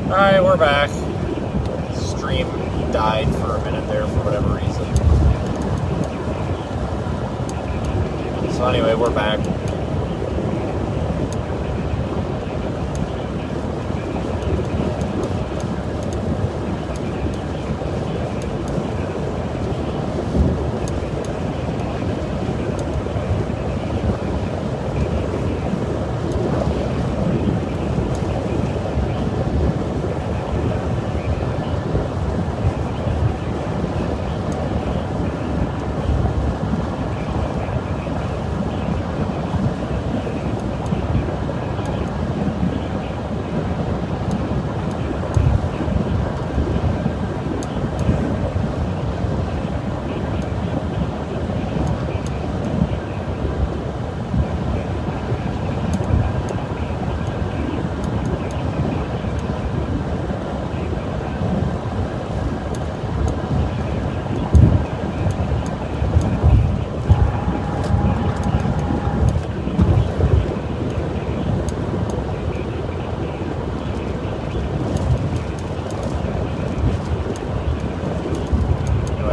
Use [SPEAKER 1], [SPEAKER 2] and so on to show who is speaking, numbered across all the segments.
[SPEAKER 1] Alright, we're back. Stream died for a minute there for whatever reason. So anyway, we're back.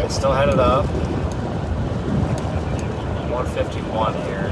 [SPEAKER 1] Still headed up. 151 here.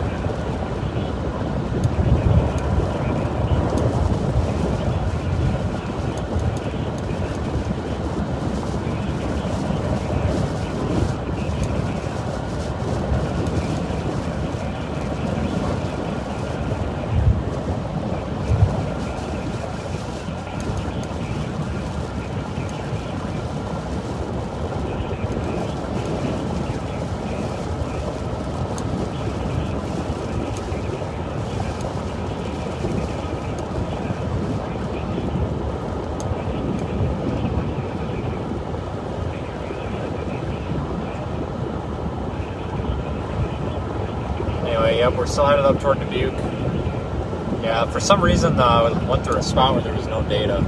[SPEAKER 1] Yep, we're still headed up toward Dubuque. Yeah, for some reason I went through a spot where there was no data.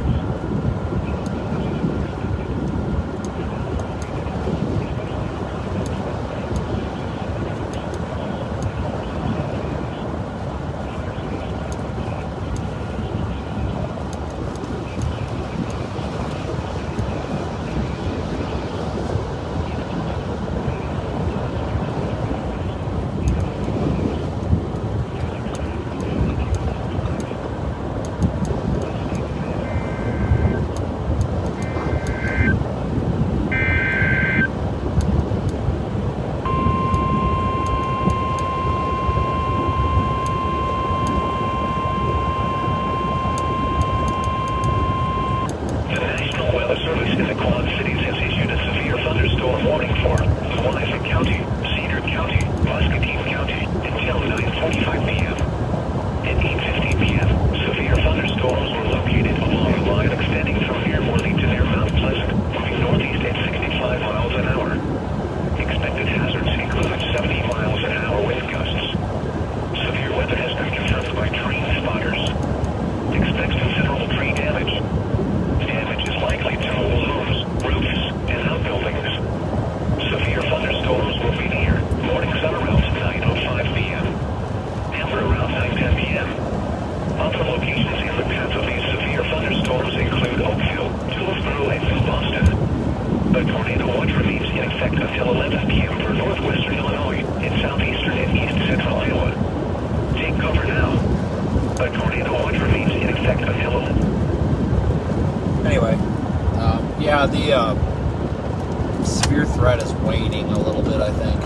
[SPEAKER 1] Yeah, the severe threat is waning a little bit, I think.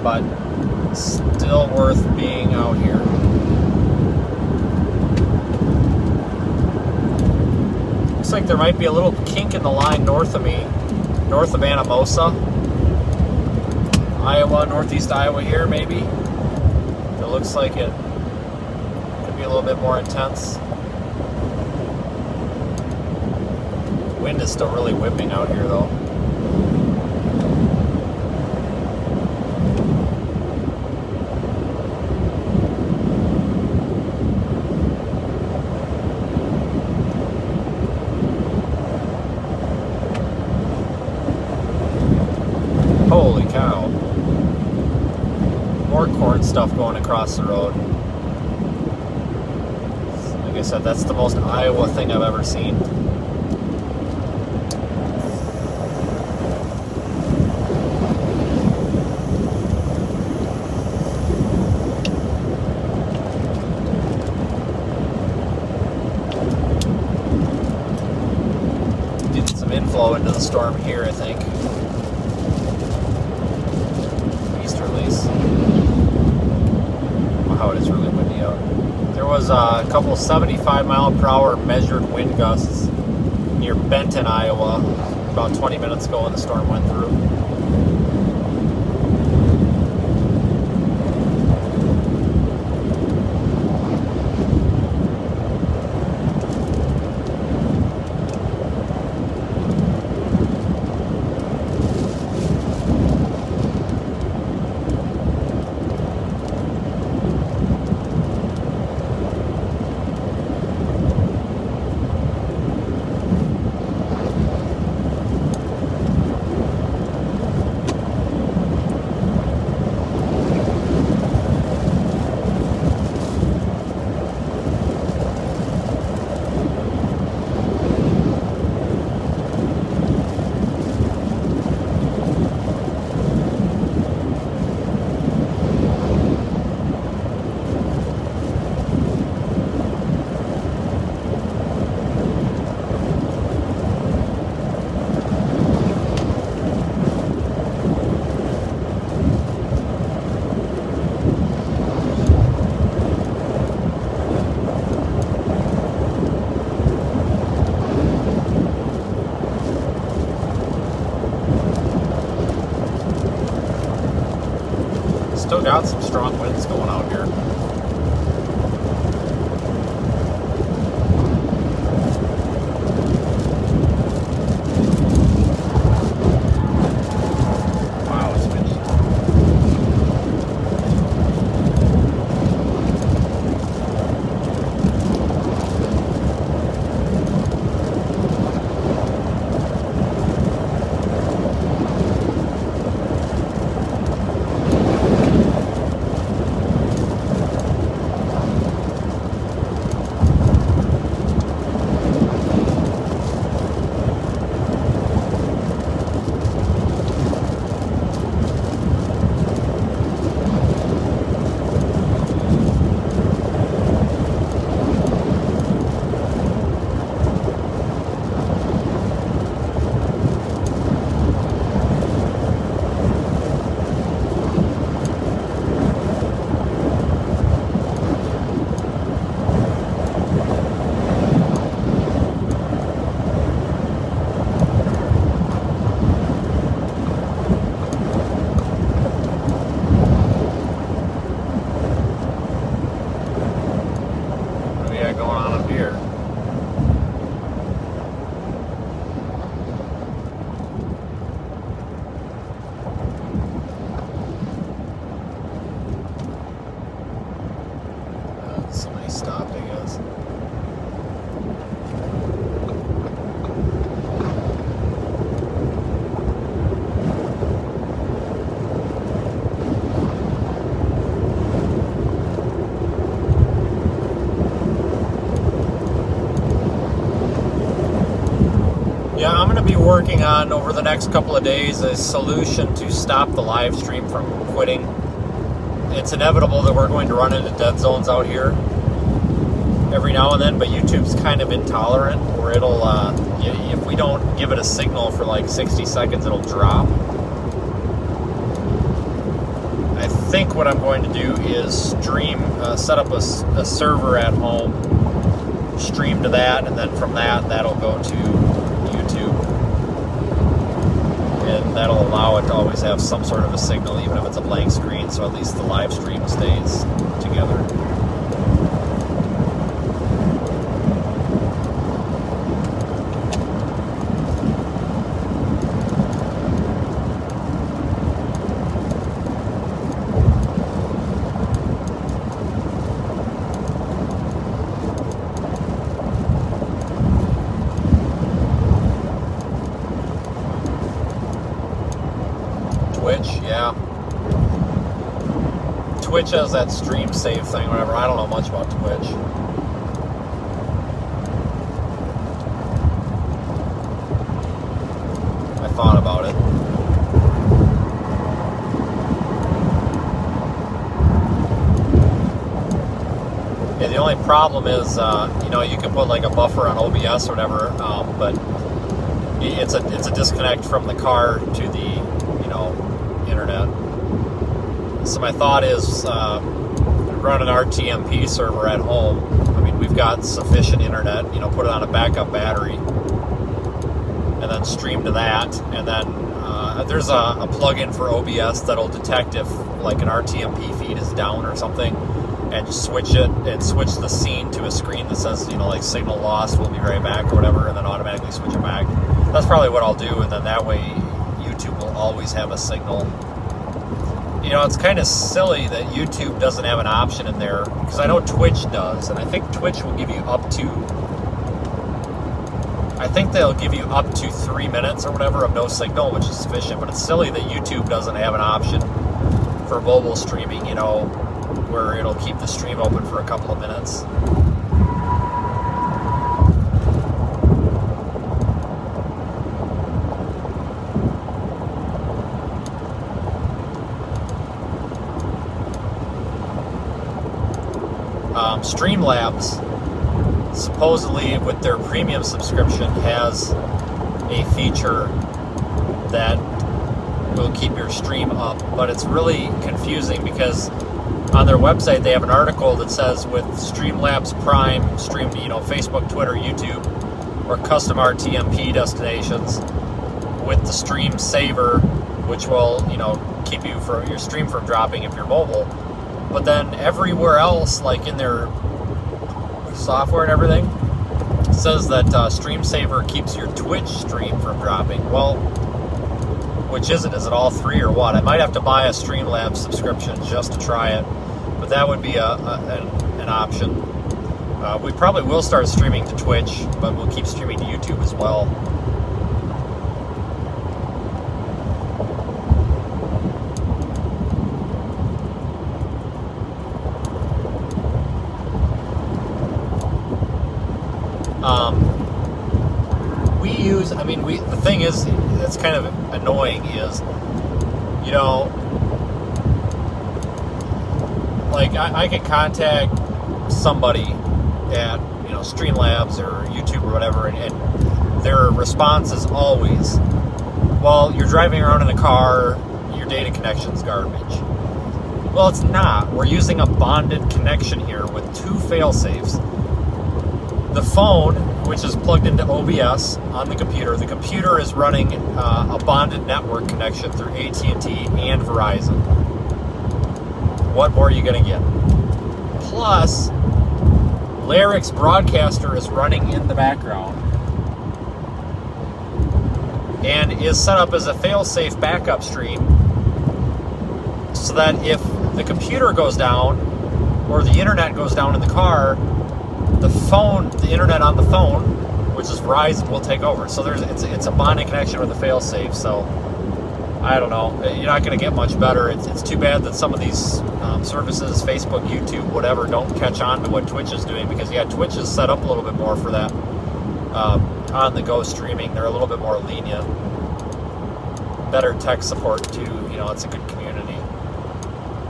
[SPEAKER 1] But still worth being out here. Looks like there might be a little kink in the line north of me, north of Anamosa. Iowa, northeast Iowa here, maybe. It looks like it could be a little bit more intense. Wind is still really whipping out here, though. Holy cow. More corn stuff going across the road. I said, that's the most Iowa thing I've ever seen. Getting some inflow into the storm here, I think. Easterlies. Wow, it is really windy out. There was a couple 75-mile-per-hour measured wind gusts near Benton, Iowa, about 20 minutes ago when the storm went through. Still got some strong winds going out here. Wow, it's windy. Somebody stopped, I guess. Yeah, I'm going to be working on, over the next couple of days, a solution to stop the live stream from quitting. It's inevitable that we're going to run into dead zones out here every now and then, but YouTube's kind of intolerant, where it'll, if we don't give it a signal for like 60 seconds, it'll drop. I think what I'm going to do is stream, set up a server at home, stream to that, and then from that, that'll go to YouTube. And that'll allow it to always have some sort of a signal, even if it's a blank screen, so at least the live stream stays together. Twitch, yeah. Twitch has that stream save thing, whatever. I don't know much about Twitch. thought about it. Yeah, the only problem is, you can put like a buffer on OBS or whatever, but it's a disconnect from the car to the, internet. So my thought is run an RTMP server at home. I mean, we've got sufficient internet, put it on a backup battery and then stream to that. And then there's a plugin for OBS that'll detect if like an RTMP feed is down or something, and switch the scene to a screen that says, like signal lost, we'll be right back or whatever, and then automatically switch it back. That's probably what I'll do, and then that way YouTube will always have a signal. It's kind of silly that YouTube doesn't have an option in there, because I know Twitch does, and I think Twitch will give you they'll give you up to 3 minutes or whatever of no signal, which is sufficient, but it's silly that YouTube doesn't have an option for mobile streaming, where it'll keep the stream open for a couple of minutes. Streamlabs, supposedly with their premium subscription, has a feature that will keep your stream up, but it's really confusing because on their website they have an article that says with Streamlabs Prime, stream to Facebook, Twitter, YouTube, or custom RTMP destinations with the Stream Saver, which will keep your stream from dropping if you're mobile. But then everywhere else, like in their software and everything, it says that Stream Saver keeps your Twitch stream from dropping. Well, which is it? Is it all three or what? I might have to buy a Streamlabs subscription just to try it, but that would be an option. We probably will start streaming to Twitch, but we'll keep streaming to YouTube as well. The thing is, that's kind of annoying is, like I could contact somebody at, Streamlabs or YouTube or whatever, and their response is always, well, you're driving around in a car, your data connection's garbage. Well, it's not. We're using a bonded connection here with two fail-safes. The phone, which is plugged into OBS on the computer is running a bonded network connection through AT&T and Verizon. What more are you going to get? Plus, Lyric's broadcaster is running in the background and is set up as a fail-safe backup stream, so that if the computer goes down or the internet goes down in the car, the internet on the phone, which is Verizon, will take over. So it's a bonded connection with a fail-safe. So I don't know. You're not going to get much better. It's too bad that some of these services, Facebook, YouTube, whatever, don't catch on to what Twitch is doing, because Twitch is set up a little bit more for that on-the-go streaming. They're a little bit more lenient. Better tech support too. It's a good community.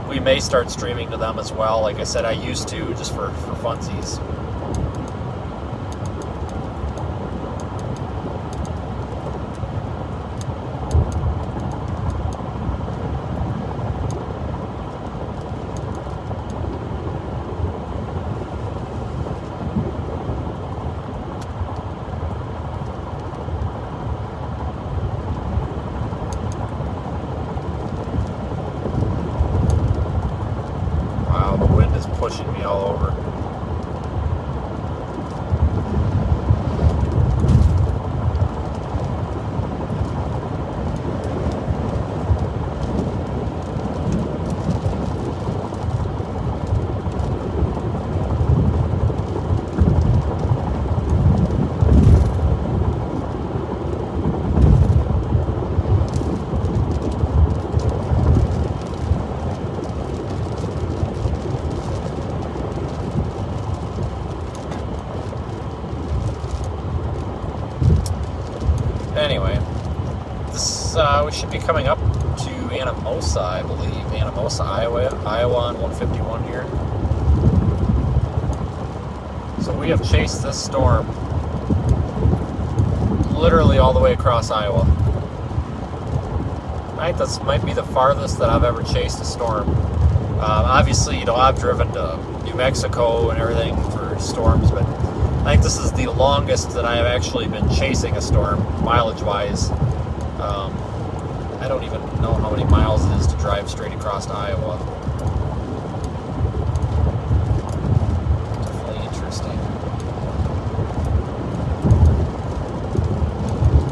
[SPEAKER 1] We may start streaming to them as well. Like I said, I used to, just for funsies. Pushing me all over. we should be coming up to Anamosa, I believe. Anamosa, Iowa on 151 here. So we have chased this storm literally all the way across Iowa. I think this might be the farthest that I've ever chased a storm. Obviously, I've driven to New Mexico and everything for storms, but I think this is the longest that I have actually been chasing a storm, mileage-wise. I don't even know how many miles it is to drive straight across to Iowa. Definitely interesting.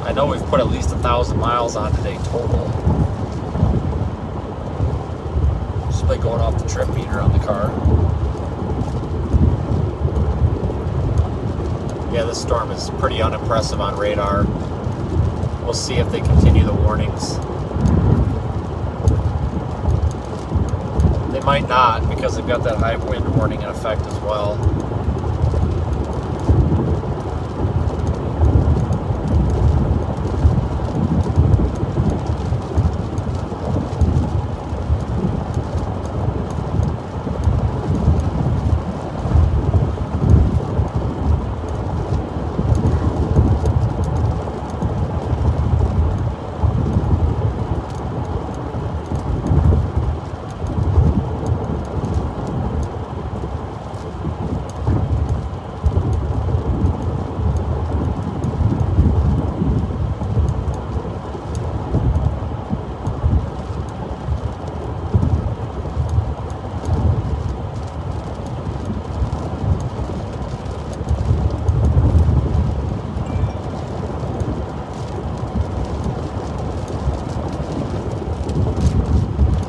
[SPEAKER 1] I know we've put at least 1,000 miles on today total. Just by going off the trip meter on the car. Yeah, this storm is pretty unimpressive on radar. We'll see if they continue the warnings. They might not, because they've got that high wind warning in effect as well.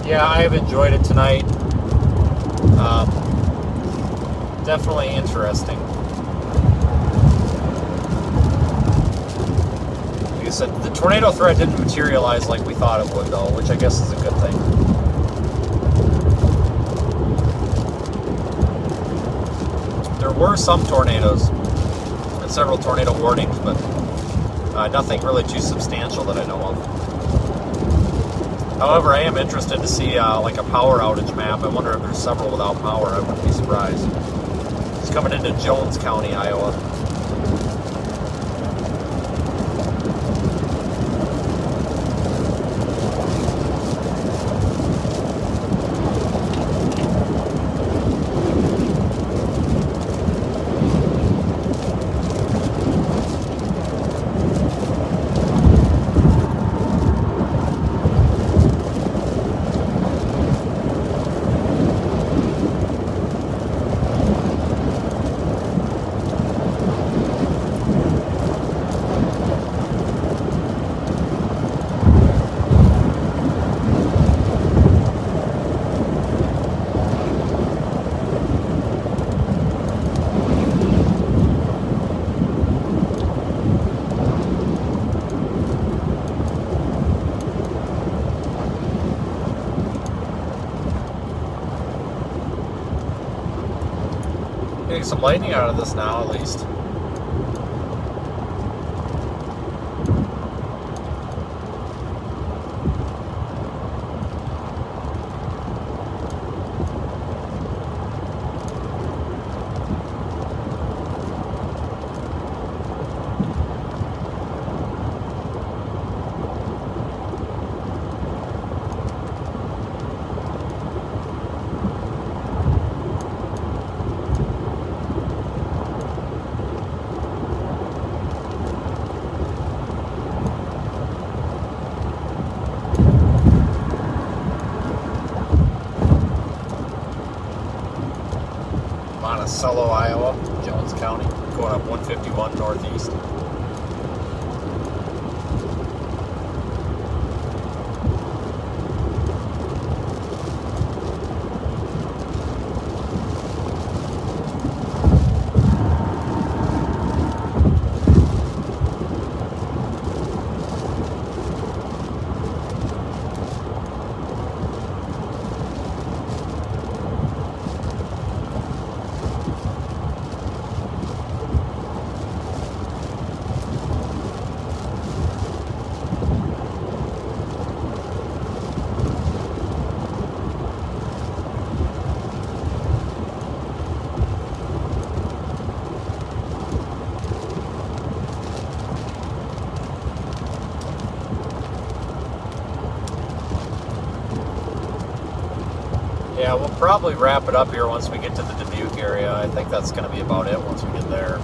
[SPEAKER 1] Yeah, I have enjoyed it tonight. Definitely interesting. Like I said, the tornado threat didn't materialize like we thought it would, though, which I guess is a good thing. There were some tornadoes and several tornado warnings, but nothing really too substantial that I know of. However, I am interested to see like a power outage map. I wonder if there's several without power. I wouldn't be surprised. It's coming into Jones County, Iowa. Getting some lightning out of this now, at least. Monticello, Iowa, Jones County, going up 151 northeast. Yeah, we'll probably wrap it up here once we get to the Dubuque area. I think that's going to be about it once we get there.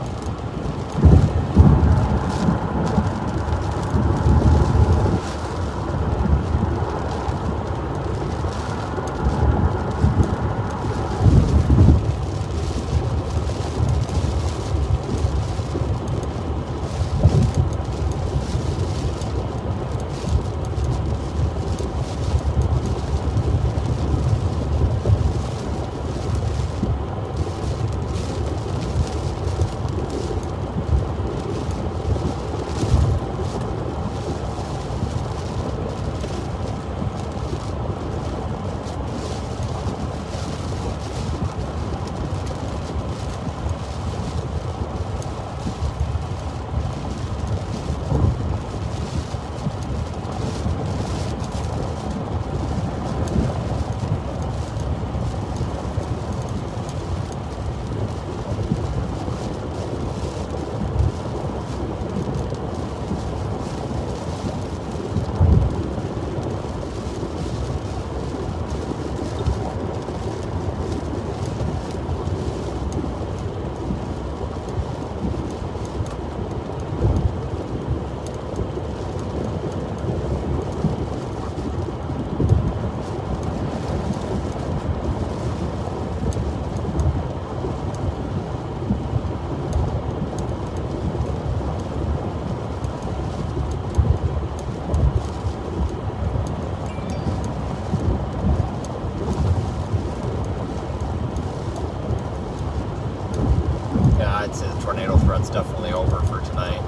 [SPEAKER 1] I'd say the tornado threat's definitely over for tonight.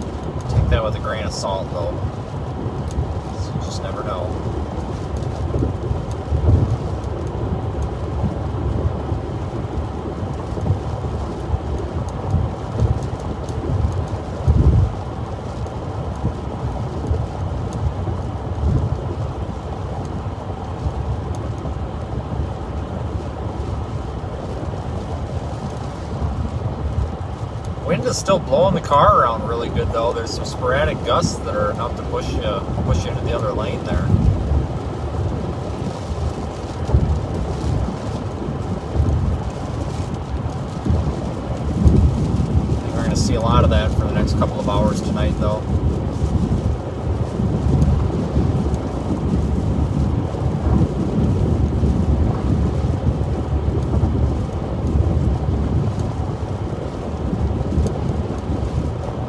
[SPEAKER 1] Take that with a grain of salt, though. You just never know. Wind is still blowing the car around really good, though. There's some sporadic gusts that are enough to push you into the other lane there. I think we're going to see a lot of that for the next couple of hours tonight, though.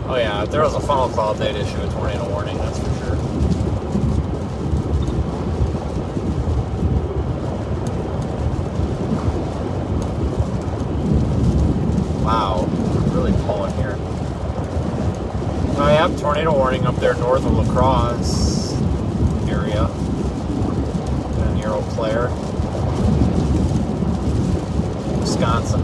[SPEAKER 1] Oh yeah, if there was a funnel cloud, they'd issue a tornado warning, that's for sure. Wow, really blowing here. I have tornado warning up there north of La Crosse area. And near Eau Claire. Wisconsin.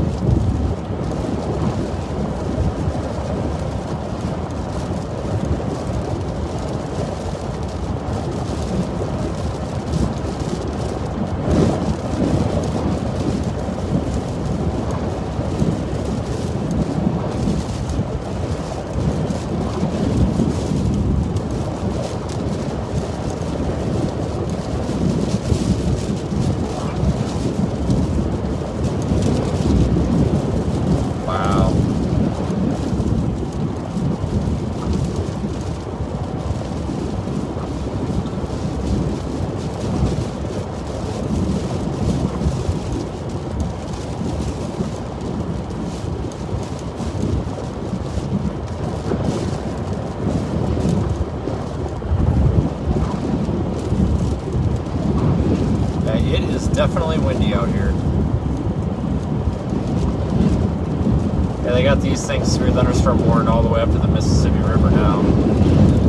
[SPEAKER 1] It is definitely windy out here. Yeah, they got these things severe thunderstorm warned all the way up to the Mississippi River now.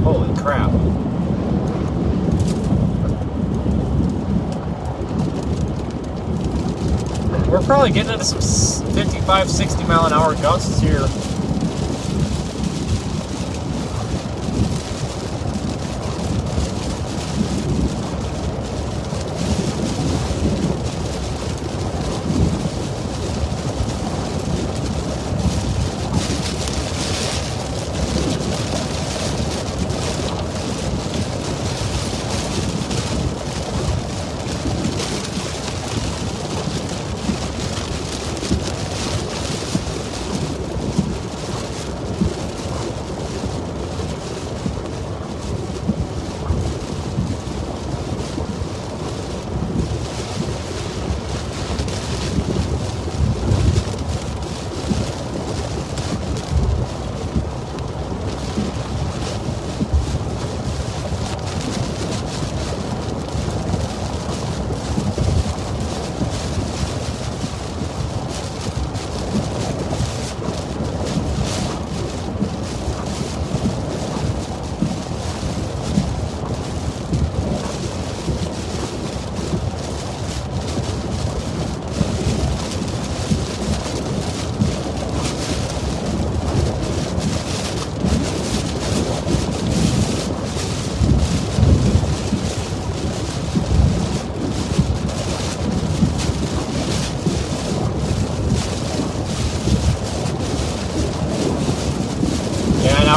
[SPEAKER 1] Holy crap. We're probably getting into some 55, 60 mile an hour gusts here.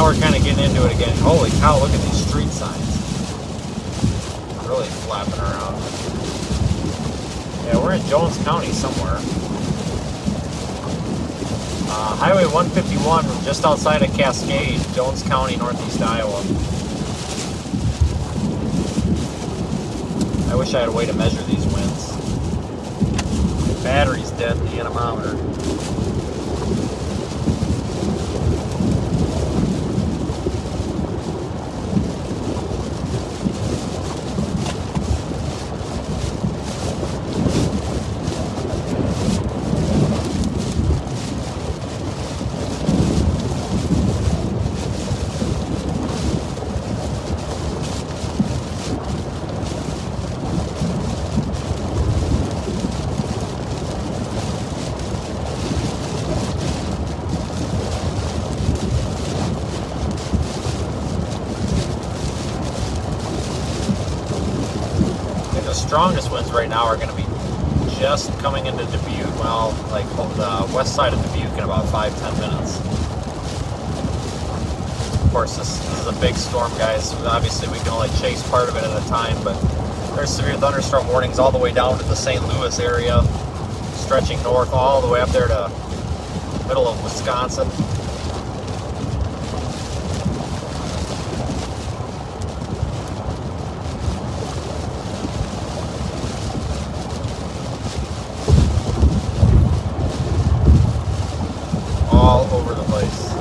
[SPEAKER 1] we're kind of getting into it again. Holy cow, look at these street signs. Really flapping around. Yeah, we're in Jones County somewhere. Highway 151, just outside of Cascade, Jones County, northeast Iowa. I wish I had a way to measure these winds. The battery's dead in the anemometer. Strongest winds right now are going to be just coming into Dubuque, well, like the west side of Dubuque in about 5-10 minutes. Of course, this is a big storm, guys. Obviously, we can only chase part of it at a time, but there's severe thunderstorm warnings all the way down to the St. Louis area, stretching north all the way up there to middle of Wisconsin. All over the place.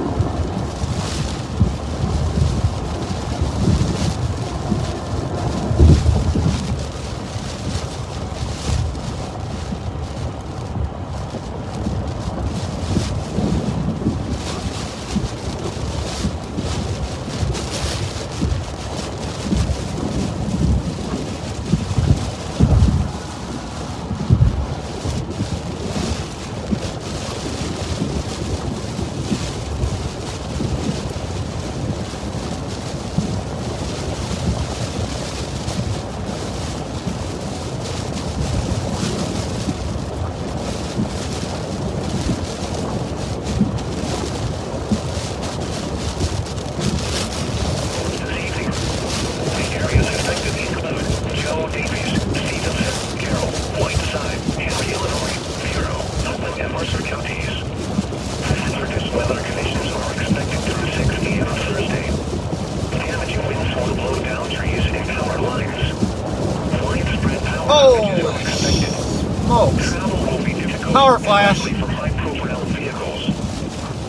[SPEAKER 1] Power flash.
[SPEAKER 2] From high-profile vehicles.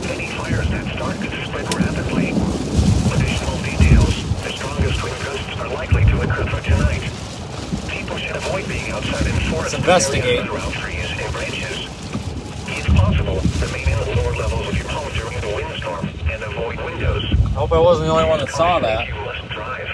[SPEAKER 2] Any fires that start to spread rapidly. Additional details: the strongest wind gusts are likely to occur for tonight. People should avoid being outside in forests
[SPEAKER 1] investigate.
[SPEAKER 2] around trees and branches. If possible, remain in the lower levels of your home during the windstorm and avoid windows.
[SPEAKER 1] I hope I wasn't the only one that saw that.
[SPEAKER 2] You must drive.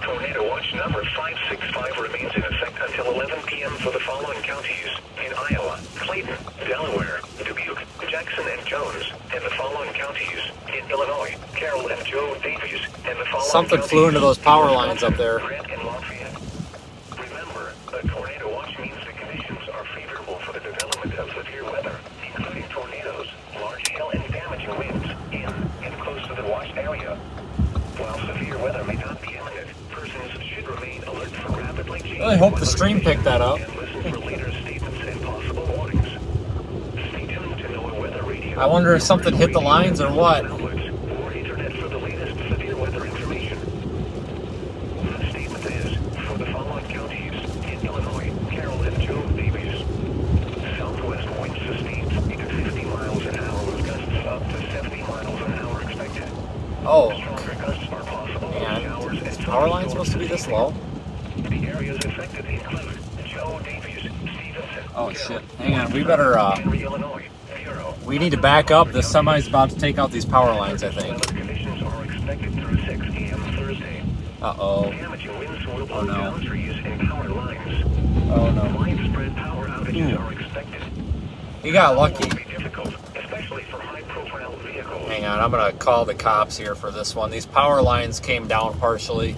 [SPEAKER 2] Tornado watch number 565 remains in effect until 11 p.m. for the following counties: in Iowa, Clayton, Delaware, Dubuque, Jackson and Jones, and the following counties: in Illinois, Carroll and Joe Davies, and the following
[SPEAKER 1] Something
[SPEAKER 2] counties,
[SPEAKER 1] flew into those power lines up there.
[SPEAKER 2] Grant and Lafayette. Remember, a tornado watch means the conditions are favorable for the development of severe weather, including tornadoes, large hail and damaging winds in and close to the watch area. While severe weather may not be imminent, persons should remain alert for rapidly changing
[SPEAKER 1] I hope the stream picked that up.
[SPEAKER 2] and listen for later statements and possible warnings. Stay tuned to NOAA Weather Radio.
[SPEAKER 1] I wonder if something hit the lines or what.
[SPEAKER 2] Or internet for the latest severe weather information. The statement is for the following counties: in Illinois, Carroll and Joe Davies. Southwest winds sustained 50 to 50 miles an hour with gusts up to 70 miles an hour expected.
[SPEAKER 1] Oh,
[SPEAKER 2] Stronger gusts are possible.
[SPEAKER 1] man.
[SPEAKER 2] Showers and
[SPEAKER 1] Is the power line supposed to be this low?
[SPEAKER 2] The areas affected include Joe Davies, Stevenson,
[SPEAKER 1] Oh shit. Hang on, we better,
[SPEAKER 2] Henry, Illinois, Bureau.
[SPEAKER 1] we need to back up. This semi's about to take out these power lines, I think.
[SPEAKER 2] Weather conditions are expected through 6 a.m. Thursday.
[SPEAKER 1] Uh-oh.
[SPEAKER 2] Damaging winds will blow
[SPEAKER 1] Oh, no.
[SPEAKER 2] down trees and power lines.
[SPEAKER 1] Oh no.
[SPEAKER 2] Widespread power outages are expected.
[SPEAKER 1] You got lucky.
[SPEAKER 2] It will be difficult, especially for high-profile vehicles.
[SPEAKER 1] Hang on, I'm gonna call the cops here for this one. These power lines came down partially.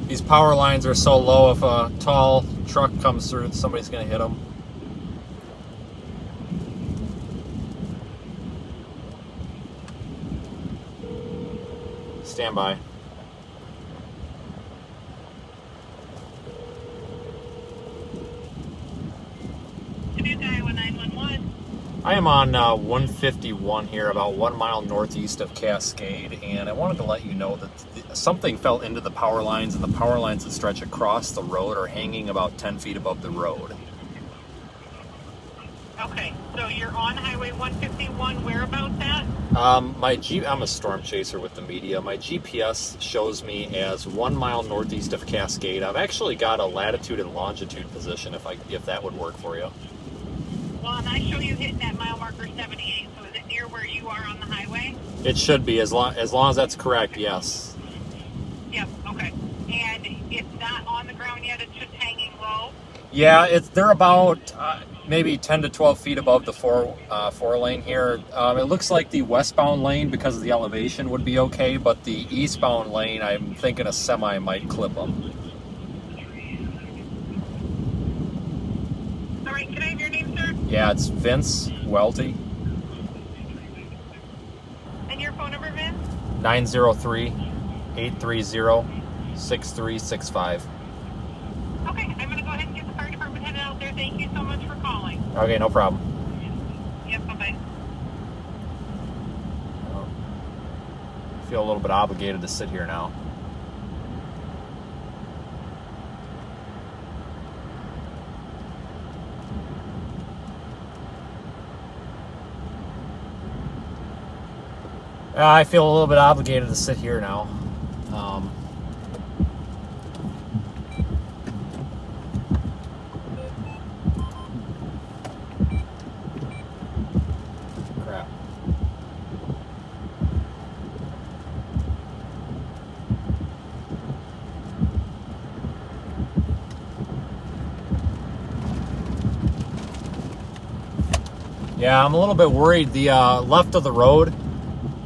[SPEAKER 1] These power lines are so low, if a tall truck comes through, somebody's going to hit them. Stand by. I am on 151 here, about 1 mile northeast of Cascade, and I wanted to let you know that something fell into the power lines, and the power lines that stretch across the road are hanging about 10 feet above the road.
[SPEAKER 3] Okay, so you're on Highway 151, whereabouts at?
[SPEAKER 1] I'm a storm chaser with the media. My GPS shows me as 1 mile northeast of Cascade. I've actually got a latitude and longitude position if that would work for you.
[SPEAKER 3] Well, and I show you hitting that mile marker 78, so is it near where you are on the highway?
[SPEAKER 1] It should be, as long as that's correct, yes.
[SPEAKER 3] Yep, okay. And it's not on the ground yet, it's just hanging low?
[SPEAKER 1] Yeah, they're about maybe 10 to 12 feet above the four lane here. It looks like the westbound lane, because of the elevation, would be okay, but the eastbound lane, I'm thinking a semi might clip them.
[SPEAKER 3] All right, can I have your name, sir?
[SPEAKER 1] Yeah, it's Vince Welty.
[SPEAKER 3] And your phone number, Vince?
[SPEAKER 1] 903-830-6365.
[SPEAKER 3] Okay, I'm going to go ahead and get the fire department headed out there. Thank you so much for calling.
[SPEAKER 1] Okay, no problem.
[SPEAKER 3] Yep, bye-bye.
[SPEAKER 1] I feel a little bit obligated to sit here now. I feel a little bit obligated to sit here now. Crap. Yeah, I'm a little bit worried. The left of the road,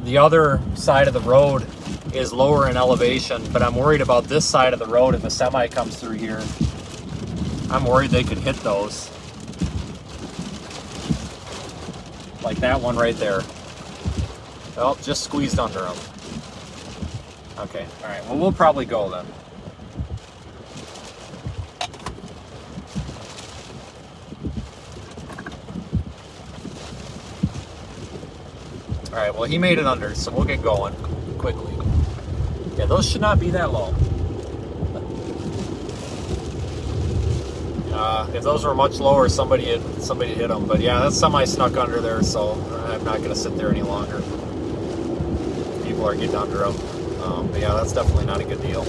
[SPEAKER 1] the other side of the road is lower in elevation, but I'm worried about this side of the road. If a semi comes through here, I'm worried they could hit those. Like that one right there. Well, just squeezed under them. Okay, all right, well, we'll probably go then. All right, well, he made it under, so we'll get going quickly. Yeah, those should not be that low. If those were much lower, somebody hit them. But yeah, that semi snuck under there, so I'm not going to sit there any longer. People are getting under them. But yeah, that's definitely not a good deal.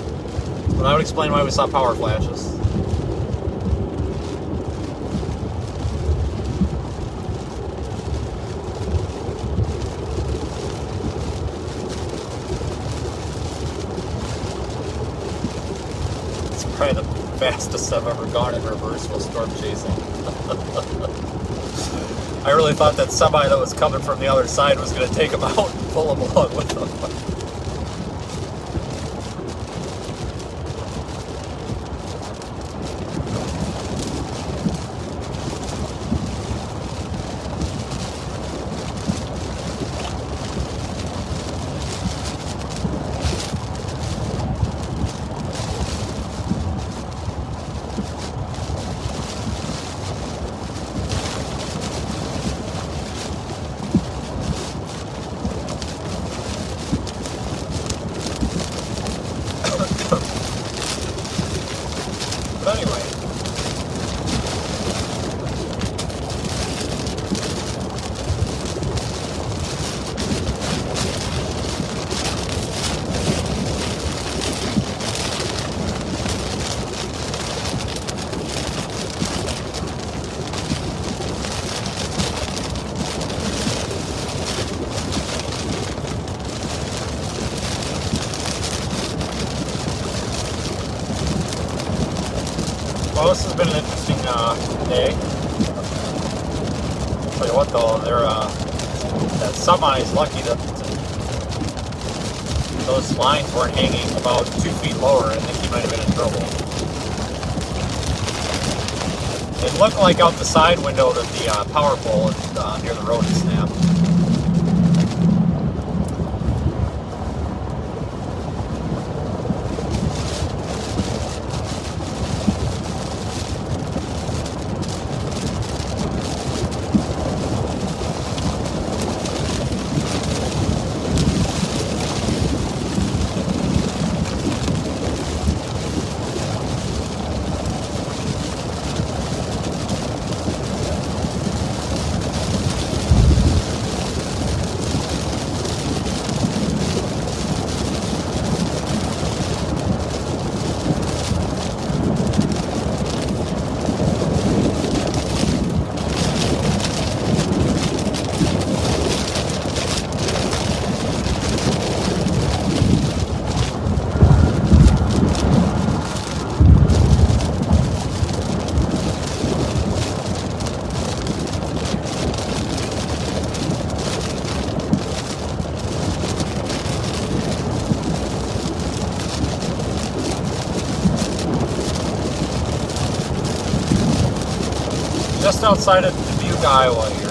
[SPEAKER 1] But I would explain why we saw power flashes. Probably the fastest I've ever gone in reverse while storm chasing. I really thought that semi that was coming from the other side was going to take them out and pull them along with them. But anyway. Well, this has been an interesting day. Tell you what, though, that semi is lucky that those lines weren't hanging about 2 feet lower. I think he might have been in trouble. It looked like out the side window that the power pole near the road had snapped. Just outside of Dubuque, Iowa here.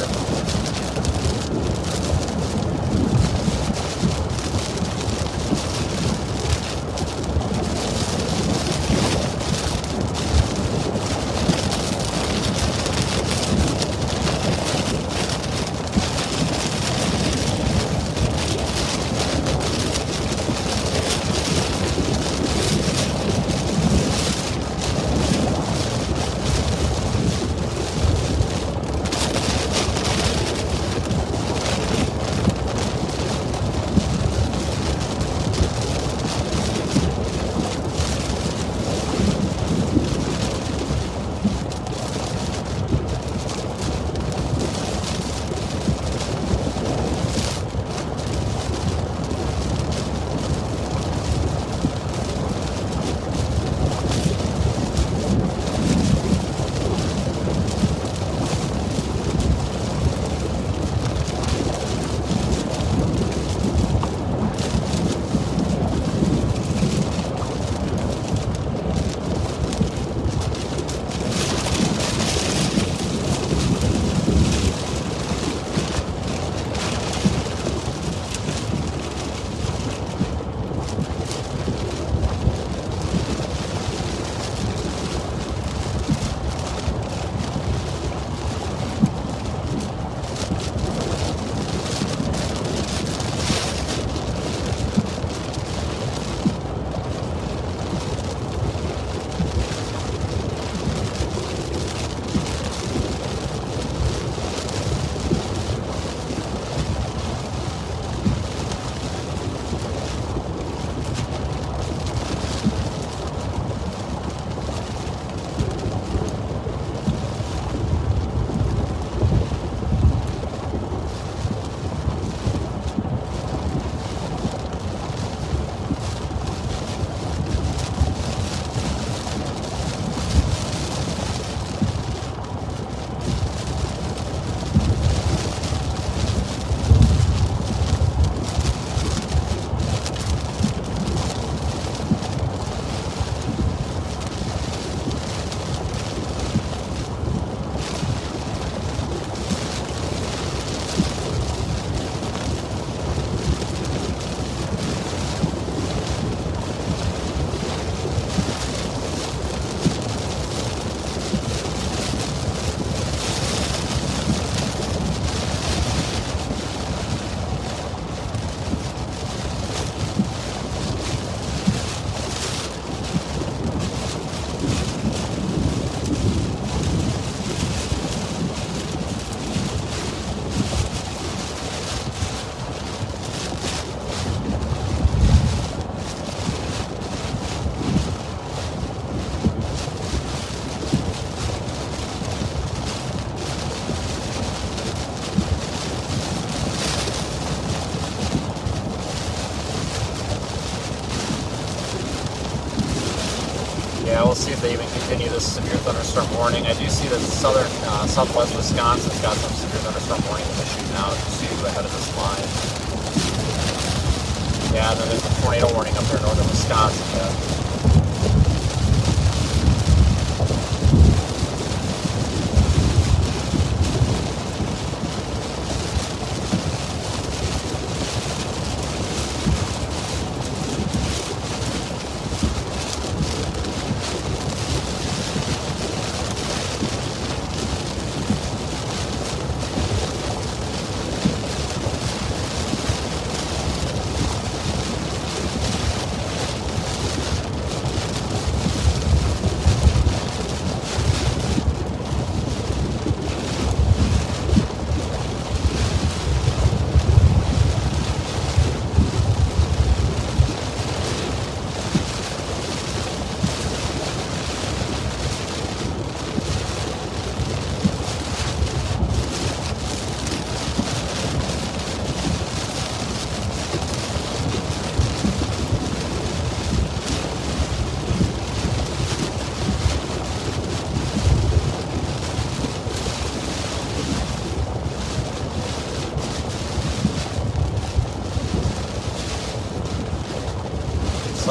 [SPEAKER 1] Yeah, we'll see if they even continue this severe thunderstorm warning. I do see that southwest Wisconsin's got some severe thunderstorm warning issued now too ahead of this line. Yeah, and then there's a tornado warning up there in northern Wisconsin. Yeah.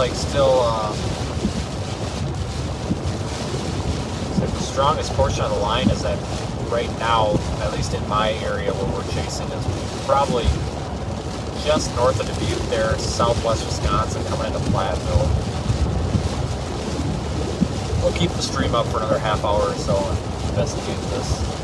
[SPEAKER 1] like still it's like the strongest portion of the line is that right now, at least in my area where we're chasing, is probably just north of Dubuque there, southwest Wisconsin, coming into Platteville. We'll keep the stream up for another half hour or so and investigate this.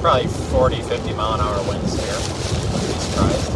[SPEAKER 1] Probably 40, 50 mile an hour winds here. Wouldn't be surprised.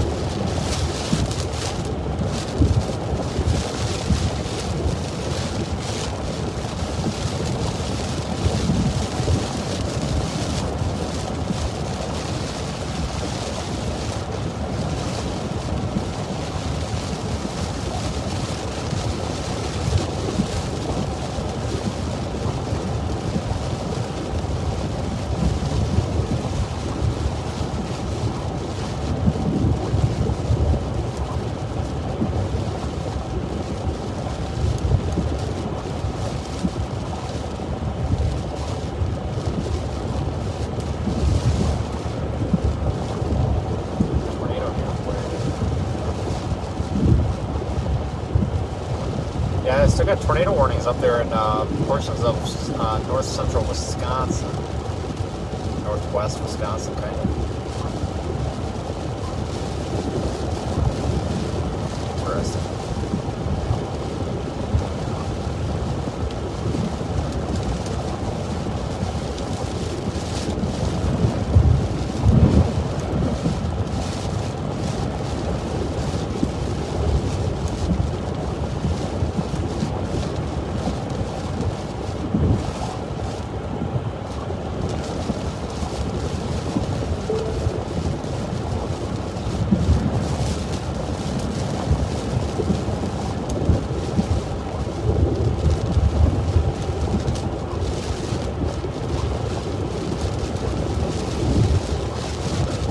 [SPEAKER 1] Yeah, I still got tornado warnings up there in portions of north central Wisconsin, northwest Wisconsin, kind of. Interesting.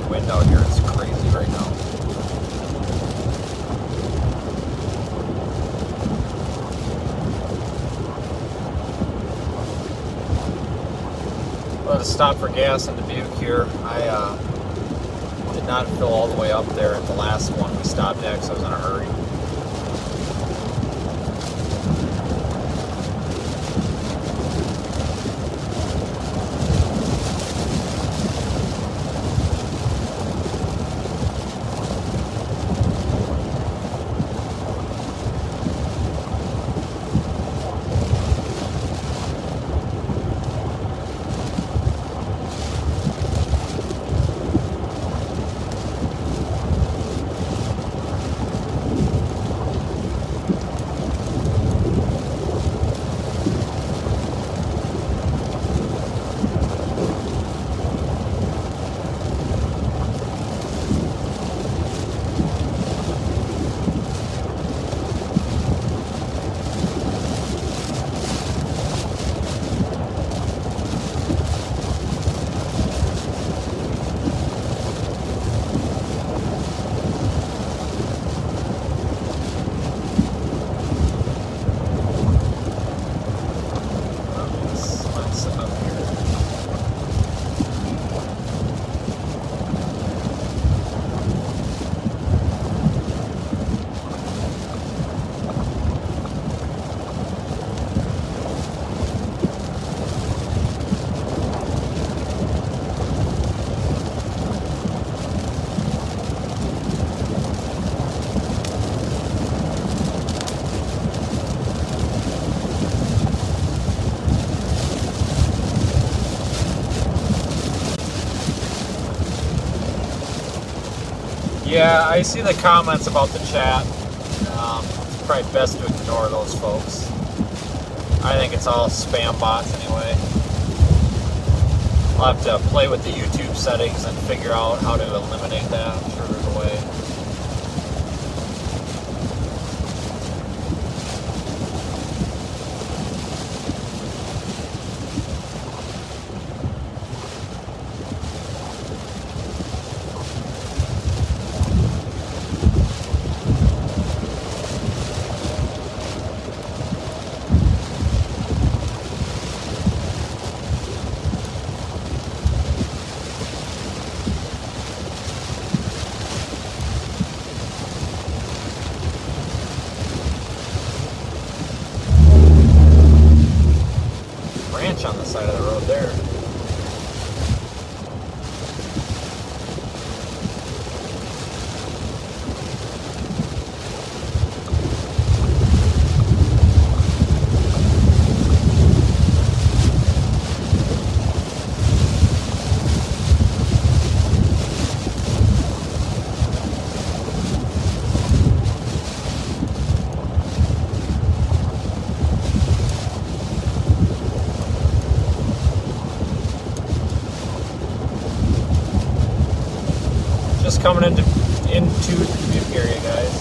[SPEAKER 1] Wind out here is crazy right now. Let us stop for gas in Dubuque here. I did not fill all the way up there at the last one we stopped at because I was in a hurry. Yeah, I see the comments about the chat. It's probably best to ignore those folks. I think it's all spam bots anyway. I'll have to play with the YouTube settings and figure out how to eliminate that. I'm sure there's a way. On the side of the road there. Just coming into the Dubuque area, guys.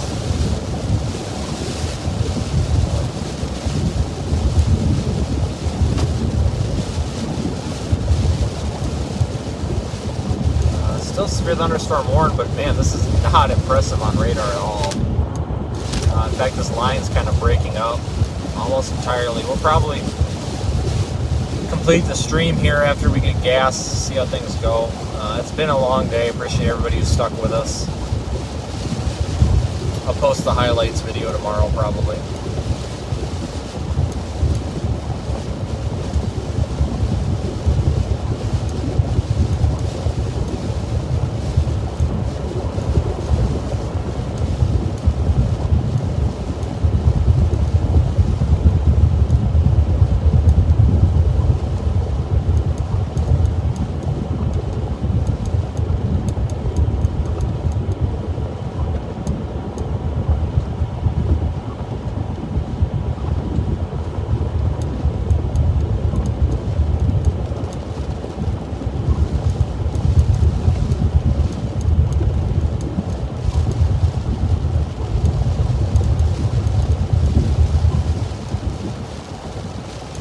[SPEAKER 1] Still severe thunderstorm warned, but man, this is not impressive on radar at all. In fact, this line's kind of breaking up almost entirely. We'll probably complete the stream here after we get gas, see how things go. It's been a long day. Appreciate everybody who's stuck with us. I'll post the highlights video tomorrow probably.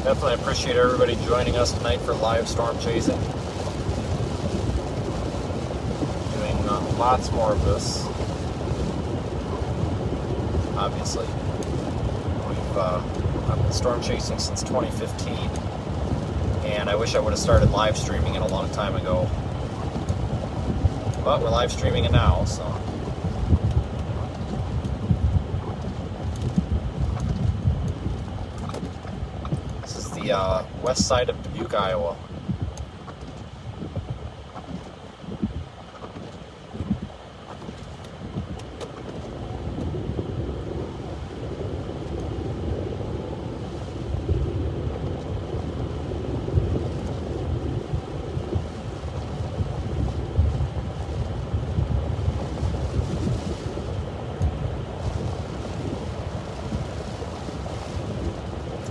[SPEAKER 1] Definitely appreciate everybody joining us tonight for live storm chasing. Doing lots more of this. Obviously, I've been storm chasing since 2015, and I wish I would have started live streaming it a long time ago. But we're live streaming it now, so. West side of Dubuque, Iowa.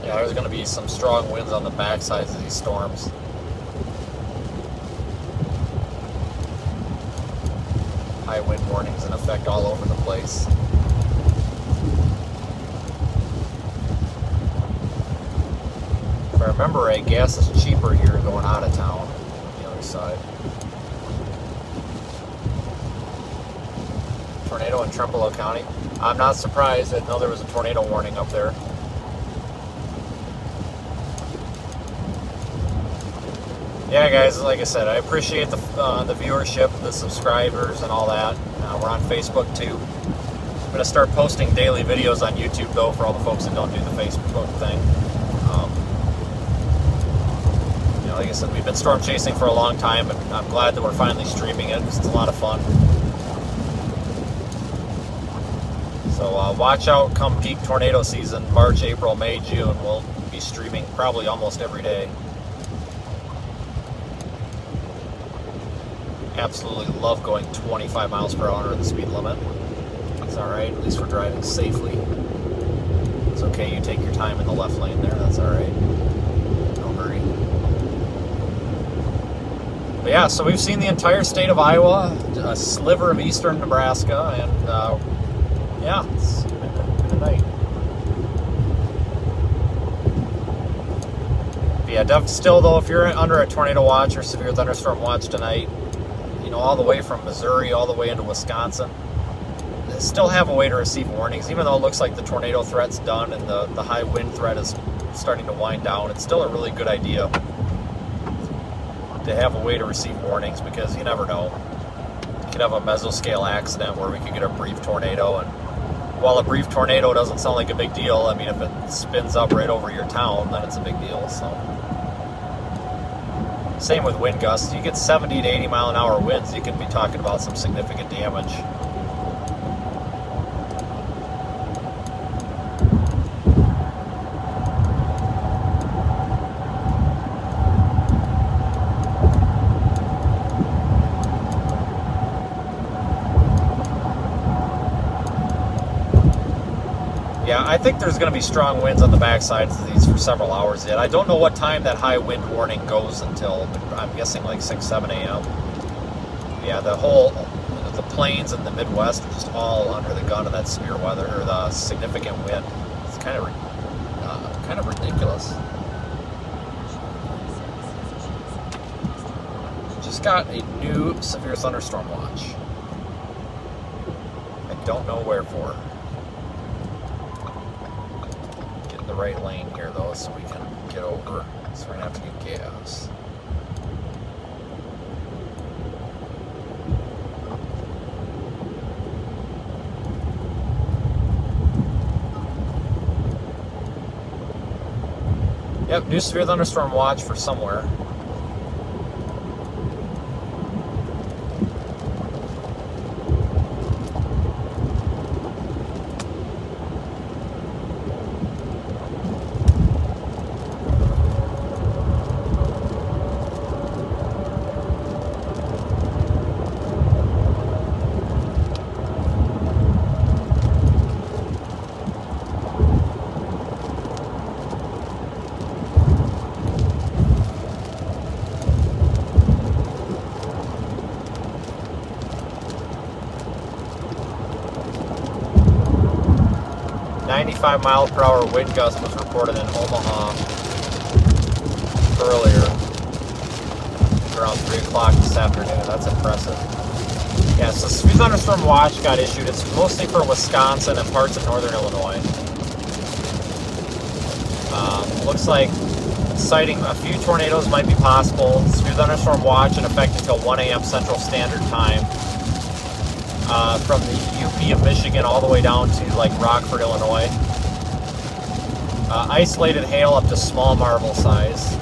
[SPEAKER 1] Yeah, there's going to be some strong winds on the backsides of these storms. High wind warnings in effect all over the place. If I remember right, gas is cheaper here going out of town on the other side. Tornado in Trempealeau County. I'm not surprised. I know there was a tornado warning up there. Yeah, guys, like I said, I appreciate the viewership, the subscribers, and all that. We're on Facebook, too. I'm going to start posting daily videos on YouTube, though, for all the folks that don't do the Facebook thing. Like I said, we've been storm chasing for a long time, and I'm glad that we're finally streaming it, because it's a lot of fun. So watch out come peak tornado season, March, April, May, June. We'll be streaming probably almost every day. absolutely love going 25 miles per hour under the speed limit. It's alright, at least we're driving safely. It's okay, you take your time in the left lane there, that's alright. No hurry. But yeah, so we've seen the entire state of Iowa, a sliver of eastern Nebraska, and yeah, it's been a night. But yeah, still though, if you're under a tornado watch or severe thunderstorm watch tonight, you know, all the way from Missouri all the way into Wisconsin, they still have a way to receive warnings. Even though it looks like the tornado threat's done and the high wind threat is starting to wind down, it's still a really good idea to have a way to receive warnings, because you never know. You could have a mesoscale accident where we could get a brief tornado, and while a brief tornado doesn't sound like a big deal, I mean, if it spins up right over your town, then it's a big deal. So, same with wind gusts. You get 70 to 80 mile an hour winds, you could be talking about some significant damage. Yeah, I think there's going to be strong winds on the backsides of these for several hours yet. I don't know what time that high wind warning goes until, I'm guessing like 6, 7 a.m. Yeah, the plains and the Midwest are just all under the gun of that severe weather, or the significant wind. It's kind of ridiculous. Just got a new severe thunderstorm watch. I don't know wherefore. The right lane here though, so we can get over, so we're gonna have to get gas. Yep, new severe thunderstorm watch for somewhere. Mile per hour wind gust was reported in Omaha earlier, around 3 o'clock this afternoon. That's impressive. Yeah, so severe thunderstorm watch got issued. It's mostly for Wisconsin and parts of northern Illinois. Looks like sighting a few tornadoes might be possible. Severe thunderstorm watch in effect until 1 a.m. Central Standard Time. From the UP of Michigan all the way down to like Rockford, Illinois. Isolated hail up to small marble size.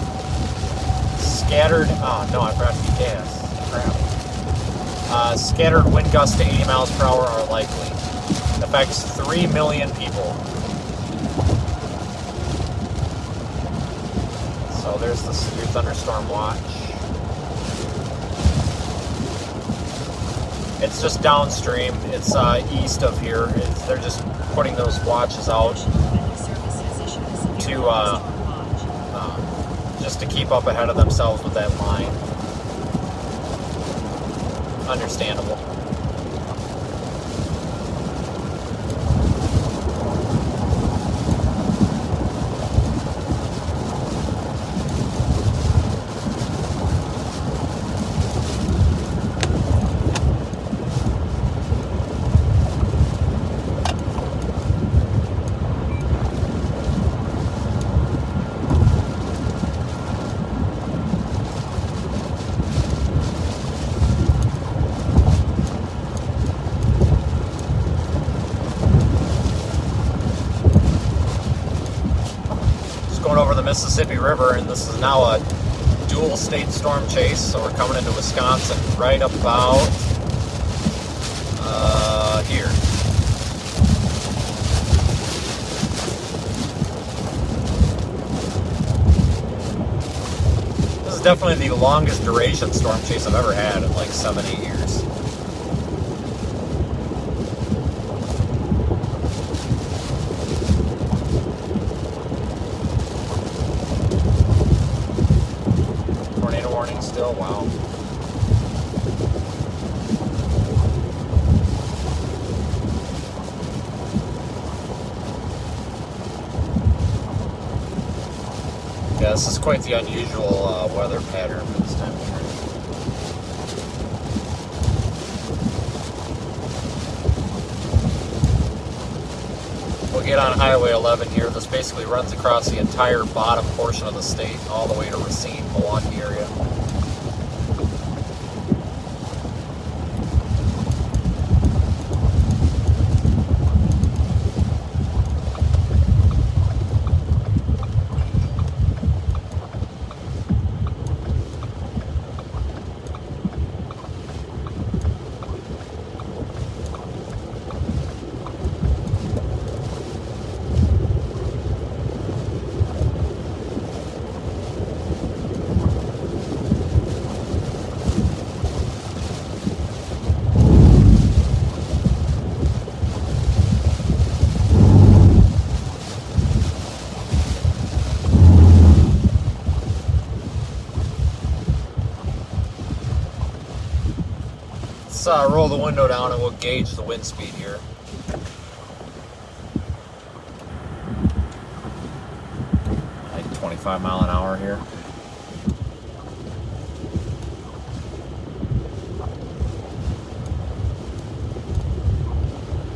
[SPEAKER 1] Scattered, oh no, I forgot to get gas. Crap. Scattered wind gusts to 80 miles per hour are likely. Affects 3 million people. So there's the severe thunderstorm watch. It's just downstream. It's east of here. They're just putting those watches out to just to keep up ahead of themselves with that line. Understandable. Mississippi River, and this is now a dual state storm chase, so we're coming into Wisconsin right about here. This is is definitely the longest duration storm chase I've ever had in like 7-8 years. Tornado warning still, wow. Yeah, this is quite the unusual weather pattern for this time of year. We'll get on Highway 11 here. This basically runs across the entire bottom portion of the state, all the way to Racine, Milwaukee area. Let's roll the window down and we'll gauge the wind speed here. Like 25 mile an hour here.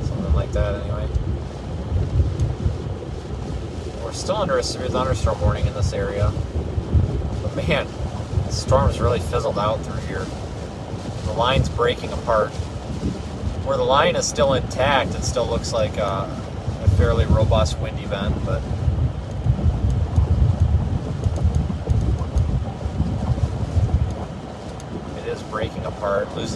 [SPEAKER 1] Something like that anyway. We're still under a severe thunderstorm warning in this area. But man, the storm's really fizzled out through here. The line's breaking apart. Where the line is still intact, it still looks like a fairly robust wind event, but it is breaking apart, losing